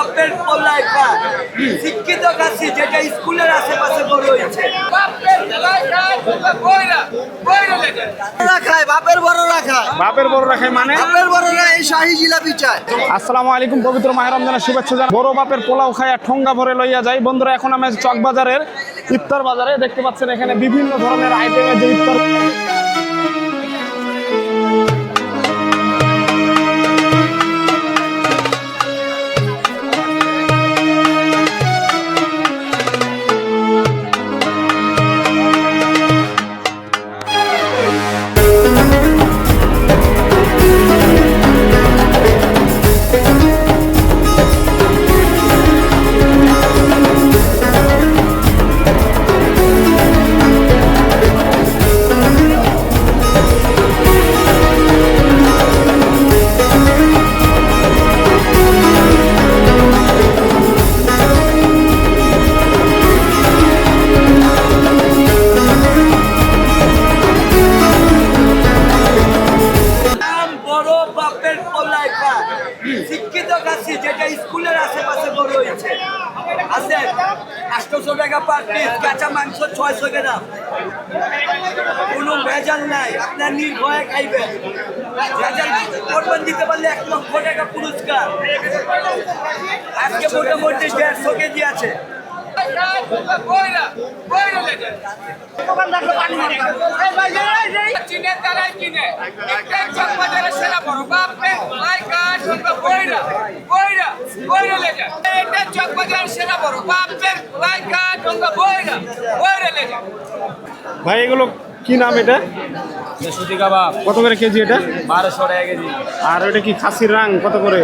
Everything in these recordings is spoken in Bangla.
বাপের পোলায় খায় শিক্ষিত কাছি যেটা স্কুলের আশেপাশে বড় হয়েছে বাপের বড়রা খায় বাপের বড়রা খায় মানে বাপের বড়রা এই শাহী জিলাপি চায়। আসসালামু আলাইকুম, পবিত্র মাহে রমজানের শুভেচ্ছা জানাই। বড় বাপের পোলাও খায় ঠোঙ্গা ভরে লইয়া যায়। বন্ধুরা, এখন আমি চকবাজারের ইফতার বাজারে দেখতে পাচ্ছেন এখানে বিভিন্ন ধরনের আইটেমের যে ইফতার শিক্ষিত কাছি যেটা স্কুলের আশেপাশে বড় হয়েছে আছে 800 টাকা পার পিস, কাঁচা মাংস 600 গ্রাম, কোনো ভেজাল নাই, আপনার নির্ভয়ে খাইবেন। ভেজাল কোরবান দিতে পারলে 1 লক্ষ টাকা পুরস্কার। আজকে মোটামুটি 150 কেজি আছে। ভাই এগুলো কি নাম? এটা সুতি কাবাব কত করে কেজি? এটা 1200 টাকা কেজি। আর এটা কি খাসির রাং কত করে?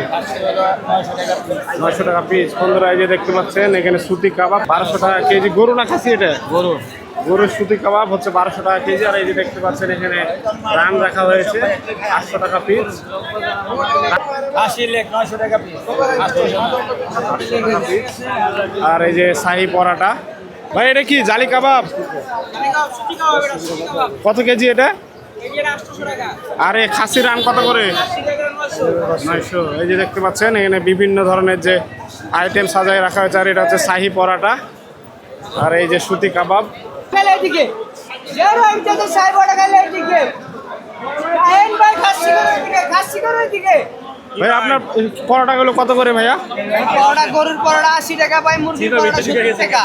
900 টাকা পিস। বন্ধুরা, এই যে দেখতে পাচ্ছেন এখানে সুতি কাবাব 1200 টাকা কেজি। গরু না খাসি? এটা গরু। গরুর সুতি কাবাব হচ্ছে 1200 টাকা কেজি। আর এই যে দেখতে পাচ্ছেন এখানে রান রাখা হয়েছে 800 টাকা পিস। খাসি লেগ 900 টাকা পিস। 800 টাকা পিস। আর এই যে শাহী পরাটা। ভাই এটা কি জালি কাবাব? কত কেজি এটা? আর এই খাসির রান কত করে? 900। এই যে দেখতে পাচ্ছেন এখানে বিভিন্ন ধরনের যে আইটেম সাজায় রাখা হয়েছে। আর এটা হচ্ছে শাহী পরাটা। আর এই যে সুতি কাবাব। ভাই আপনার পরোটাগুলো কত করে ভাইয়া? পরোটা গরুর পরোটা 80 টাকা পাই, মুরগির পরোটা 70 টাকা।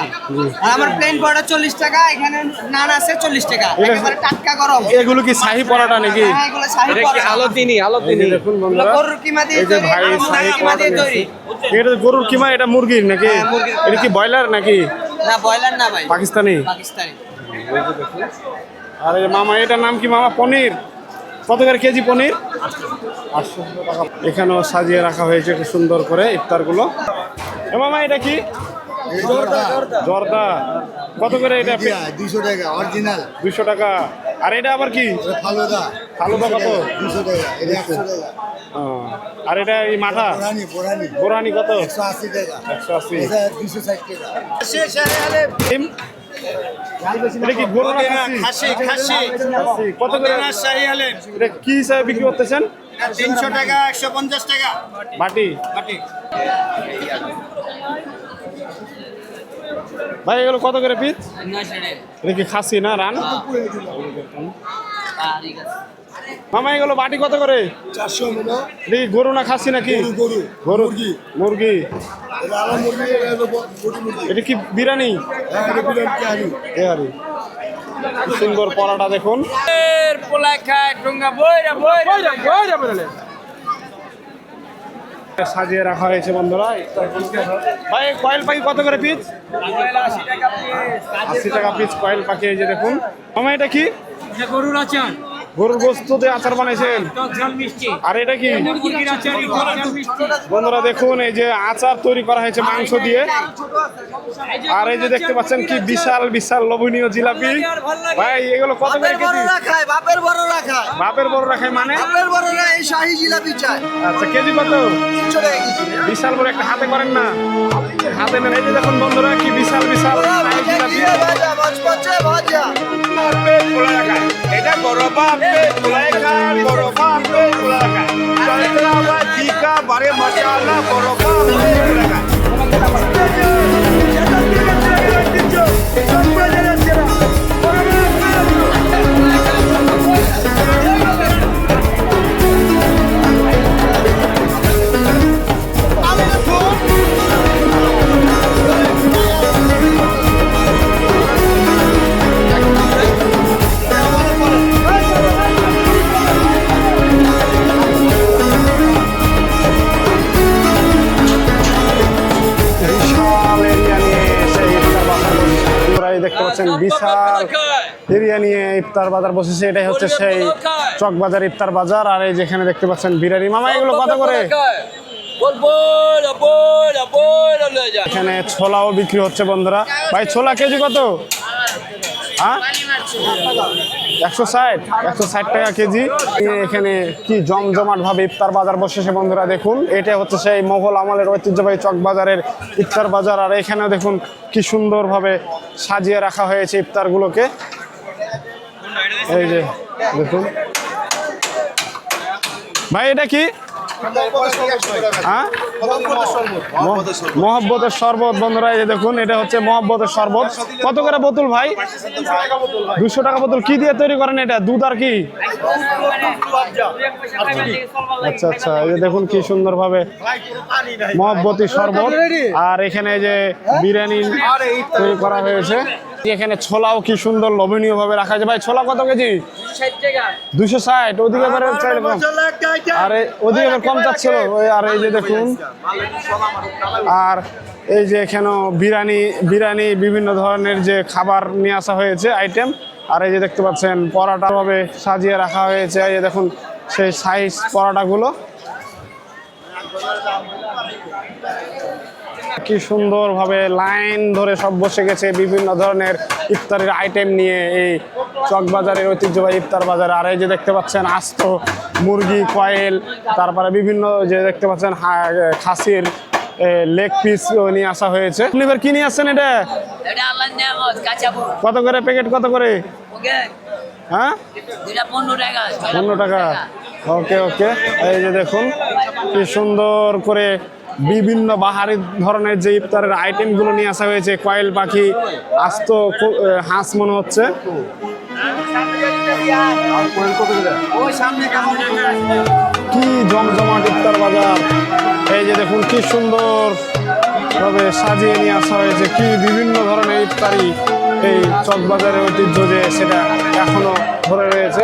আর আমার প্লেন পরোটা 40 টাকা। এখানে নান আছে 40 টাকা, একেবারে টাটকা গরম। এগুলো কি শাহী পরোটা নাকি? হ্যাঁ, এগুলো শাহী পরোটা। এই যে দেখুন বন্ধুরা, গরুর কিমা দিয়ে এই যে তৈরি, ভাই শাহী কিমা দিয়ে পরোটা তৈরি। এটা গরুর কিমা? এটা মুরগির নাকি? হ্যাঁ, মুরগির। এটা কি ব্রয়লার নাকি না, ব্রয়লার না ভাই, পাকিস্তানি? পাকিস্তানি। আর এই মামা, এটার নাম কি মামা? পনির। কত করে কেজি পনির? 800 টাকা। এখানেও সাজিয়ে রাখা হয়েছে খুব সুন্দর করে ইফতারগুলো। এ মামা এটা কি? জর্দা। কত করে এটা? 200 টাকা অরিজিনাল। 200 টাকা। আর এটা আবার কি? ফালুদা ফালুদা কত? 200 টাকা। এটা 100 টাকা। আর এটা এই মাঠা বোরানি বোরানি কত? 180 টাকা। 180। এটা 260 টাকা। এটা কি গরু না খাসি? খাসি। কত করে? এটা কি হিসাবে বিক্রি করতেছেন? 300 টাকা, 150 টাকা। বাটি। ভাই এগুলো কত করে পিস? 900 টাকা। এটা কি খাসি না রান? মামা এগুলো বাটি কত করে? 400 টাকা। এটা কি গরু না খাসি নাকি? গরু গরু মুরগি। এটা আলা মুরগি, এটা হলো বডি মুরগি। এটা কি বিরিয়ানি? হ্যাঁ, এটা বিরিয়ানি কারি। এহারি। সুন্দর পরাটা দেখুন। সাজিয়ে রাখা হয়েছে বন্ধুরা। ভাই কয়েল পাখি কত করে পিস? 80 টাকা পিস কয়েল পাখি। এই যে দেখুন মামা, এটা কি? গরুর আচার, গরুর গোস্ত দিয়ে আচার বানাইছেন। আর এটা কি? বন্ধুরা দেখুন, এই যে আচার তৈরি করা হয়েছে মাংস দিয়ে। আর এই যে দেখতে পাচ্ছেন কি বিশাল বিশাল লোভনীয় জিলাপি। ভাই এগুলো কত করে কেজি? খায় বাপের বড়রা খায়। বাপের বড়রা খায় মানে? বাপের বড়রা এই শাহী জিলাপি চায়। আচ্ছা, কেজি কত? 300 টাকা কেজি। বিশাল বড় একটা হাতে করেন না, হাতে নেন। এই যে দেখুন বন্ধুরা কি বিশাল বিশাল জিলাপি। ভাজা মাছ ভাজা। এটা বড় বাপে পোলায় খায়, বড় বাপে পোলায় খায়। বারে মশালা বড় বাপে পোলায় খায়। পাচ্ছেন বিশাল এরিয়া নিয়ে ইফতার বাজার বসেছে। এটাই হচ্ছে সেই চকবাজার ইফতার বাজার। আর এই যেখানে দেখতে পাচ্ছেন বিরিয়ানি। মামা এগুলো কত করে? এখানে ছোলাও বিক্রি হচ্ছে বন্ধুরা। ভাই ছোলা কেজি কত? হ্যাঁ 160 টাকা কেজি। এখানে কি জমজমাট ভাবে ইফতার বাজার বসেছে বন্ধুরা। দেখুন এটা হচ্ছে সেই মোগল আমলের ঐতিহ্যবাহী চকবাজারের ইফতার বাজার। আর এখানেও দেখুন কি সুন্দরভাবে সাজিয়ে রাখা হয়েছে ইফতারগুলোকে। এই যে দেখুন ভাই এটা কি? হ্যাঁ মহব্বতের শরবত বন্ধুরা। এই যে দেখুন এটা হচ্ছে মহব্বতের শরবত। কত করে বোতল ভাই? 200 টাকা বোতল। কি দিয়ে তৈরি করেন এটা? দুধ আর কি? আচ্ছা আচ্ছা। এই যে দেখুন কি সুন্দর ভাবে মহব্বতী শরবত। আর এখানে যে বিরিয়ানি তৈরি করা হয়েছে। এখানে ছোলাও কি সুন্দর লোভনীয় ভাবে রাখা আছে। ভাই ছোলা কত কেজি? 260। ওদিকে এবারে চাইলে কম, আরে ওদিকে এবার কম চাচ্ছিল। আর এই যে দেখুন, আর এই যে এখানেও বিরিয়ানি বিভিন্ন ধরনের যে খাবার নিয়ে আসা হয়েছে আইটেম। আর এই যে দেখতে পাচ্ছেন পরাটা ভাবে সাজিয়ে রাখা হয়েছে। এই যে দেখুন সেই সাইজ পরাটাগুলো কি সুন্দরভাবে লাইন ধরে সব বসে গেছে বিভিন্ন ধরনের ইফতারের আইটেম নিয়ে এই চকবাজারের ঐতিহ্যবাহী ইফতার বাজার। আর এই যে দেখতে পাচ্ছেন আস্ত মুরগি, কয়েল, তারপরে বিভিন্ন যে দেখতে পাচ্ছেন খাসির লেগ পিস নিয়ে আসা হয়েছে। আপনি এবার কি নিয়ে আসছেন? এটা কত করে প্যাকেট? কত করে? হ্যাঁ 15 টাকা। ওকে ওকে। এই যে দেখুন কি সুন্দর করে বিভিন্ন বাহারি ধরনের যে ইফতারের আইটেমগুলো নিয়ে আসা হয়েছে। কয়েল পাখি, আস্ত হাঁস মনে হচ্ছে। কি জমজমাট ইফতার বাজার। এই যে দেখুন কি সুন্দর ভাবে সাজিয়ে নিয়ে আসা হয়েছে। কি বিভিন্ন ধরনের ইফতারি এই চকবাজারের ঐতিহ্য যে সেটা এখনো ধরে রয়েছে।